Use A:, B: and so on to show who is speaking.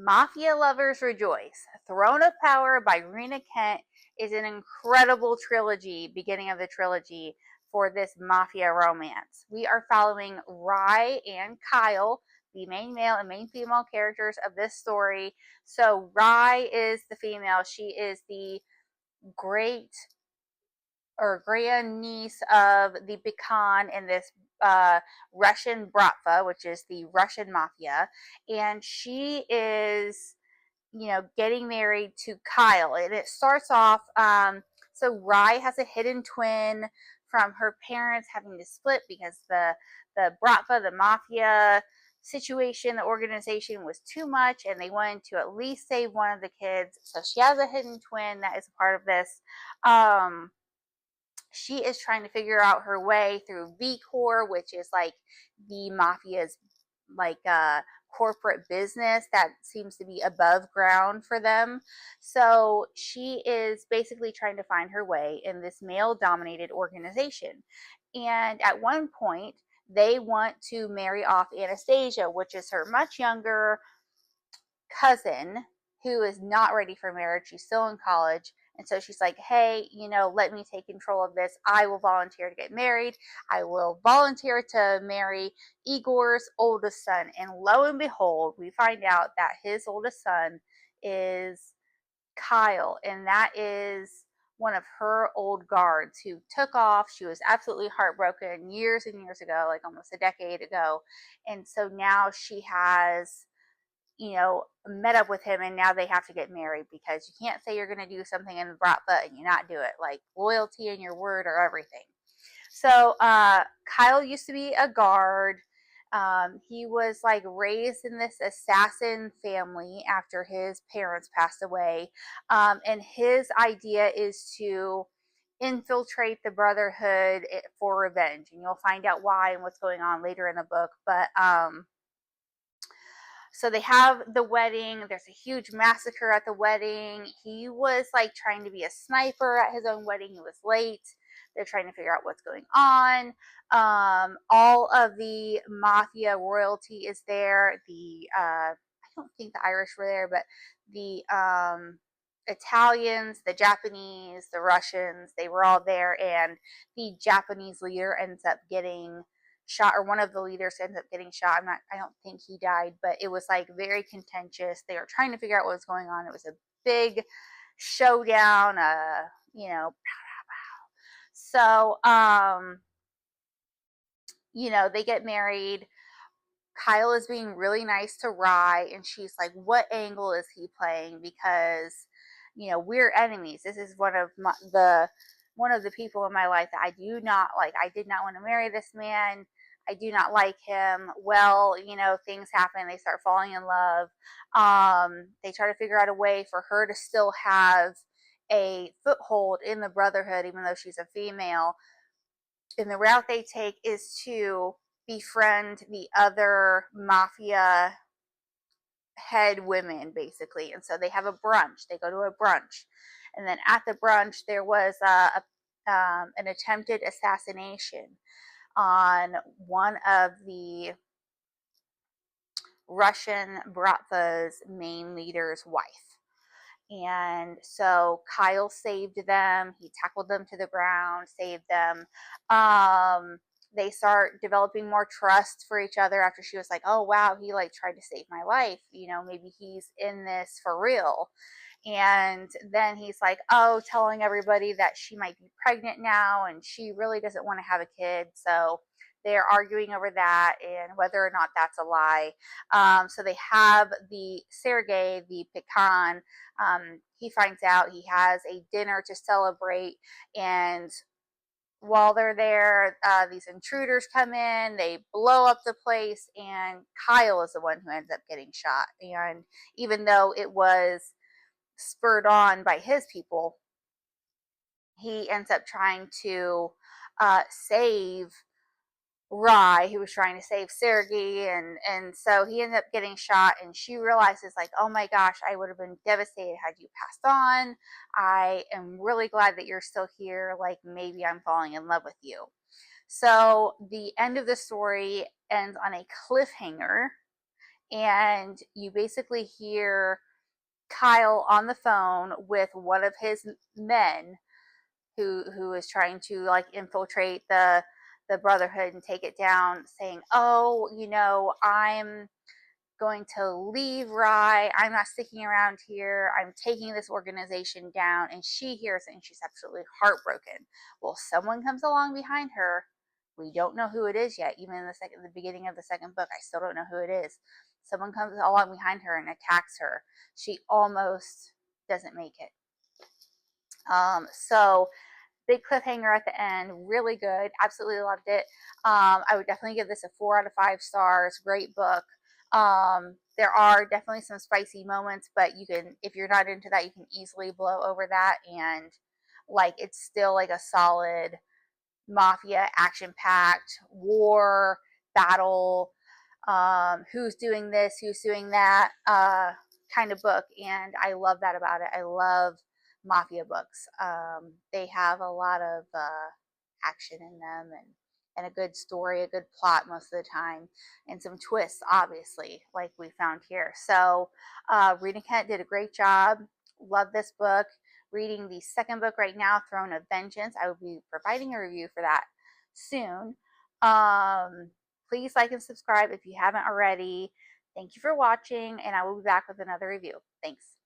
A: Mafia Lovers Rejoice. Throne of Power by Rina is an incredible trilogy, beginning of the trilogy for this mafia romance. We are following Rye and Kyle, the main male and main female characters of this story. So Rye is the female. She is the great or grandniece of the Pecan in this Russian Bratva, which is the Russian mafia, and she is, getting married to Kyle. And it starts off, so Rye has a hidden twin from her parents having to split because the Bratva, the mafia situation, the organization was too much, and they wanted to at least save one of the kids. So she has a hidden twin that is a part of this. She is trying to figure out her way through V Corps, which is like the mafia's like corporate business that seems to be above ground for them. So she is basically trying to find her way in this male dominated organization. And at one point, they want to marry off Anastasia, which is her much younger cousin who is not ready for marriage. She's still in college. And so she's like, hey, let me take control of this. I will volunteer to get married. I will volunteer to marry Igor's oldest son. And lo and behold, we find out that his oldest son is Kyle. And that is one of her old guards who took off. She was absolutely heartbroken years and years ago, like almost a decade ago. And so now she has met up with him, and now they have to get married because you can't say you're going to do something in the Bratva and you not do it. Like, loyalty and your word are everything. So Kyle used to be a guard. He was like raised in this assassin family after his parents passed away. And his idea is to infiltrate the Brotherhood for revenge. And you'll find out why and what's going on later in the book. But so they have the wedding. There's a huge massacre at the wedding. He was like trying to be a sniper at his own wedding. He was late. They're trying to figure out what's going on. All of the mafia royalty is there. I don't think the Irish were there, but the Italians, the Japanese, the Russians, they were all there. And the Japanese leader ends up getting shot, or one of the leaders ends up getting shot. I don't think he died, but it was like very contentious. They were trying to figure out what was going on. It was a big showdown, so they get married. Kyle is being really nice to Rye, and she's like, what angle is he playing? Because we're enemies. This is one of the people in my life that I do not like. I did not want to marry this man. I do not like him. Well, things happen. They start falling in love. They try to figure out a way for her to still have a foothold in the Brotherhood, even though she's a female. And the route they take is to befriend the other mafia head women, basically. And so they have a brunch. They go to a brunch. And then at the brunch, there was an attempted assassination on one of the Russian Bratva's main leader's wife. And so Kyle saved them. He tackled them to the ground, saved them. They start developing more trust for each other after she was like, oh, wow, he like tried to save my life. Maybe he's in this for real. And then he's like, oh, telling everybody that she might be pregnant now and she really doesn't want to have a kid. So they're arguing over that and whether or not that's a lie. So they have the Sergei, the Pecan. He finds out, he has a dinner to celebrate, and while they're there, these intruders come in, they blow up the place, and Kyle is the one who ends up getting shot. And even though it was spurred on by his people, he ends up trying to save Rye, who was trying to save Sergei, and so he ended up getting shot, and she realizes like, oh my gosh, I would have been devastated had you passed on. I am really glad that you're still here. Like, maybe I'm falling in love with you. So the end of the story ends on a cliffhanger, and you basically hear Kyle on the phone with one of his men who is trying to like infiltrate the brotherhood and take it down, saying, "Oh, I'm going to leave Rye. I'm not sticking around here. I'm taking this organization down." And she hears it and she's absolutely heartbroken. Well, someone comes along behind her. We don't know who it is yet. Even in the beginning of the second book, I still don't know who it is. Someone comes along behind her and attacks her. She almost doesn't make it. So big cliffhanger at the end, really good, absolutely loved it. I would definitely give this a 4 out of 5 stars. Great book. There are definitely some spicy moments, but you can, if you're not into that, you can easily blow over that, and like it's still like a solid mafia action packed war battle, who's doing this, who's doing that, kind of book. And I love that about it. I love mafia books. They have a lot of action in them, and a good story, a good plot most of the time, and some twists, obviously, like we found here. So, Rita Kent did a great job. Love this book. Reading the second book right now, Throne of Vengeance. I will be providing a review for that soon. Please like and subscribe if you haven't already. Thank you for watching, and I will be back with another review. Thanks.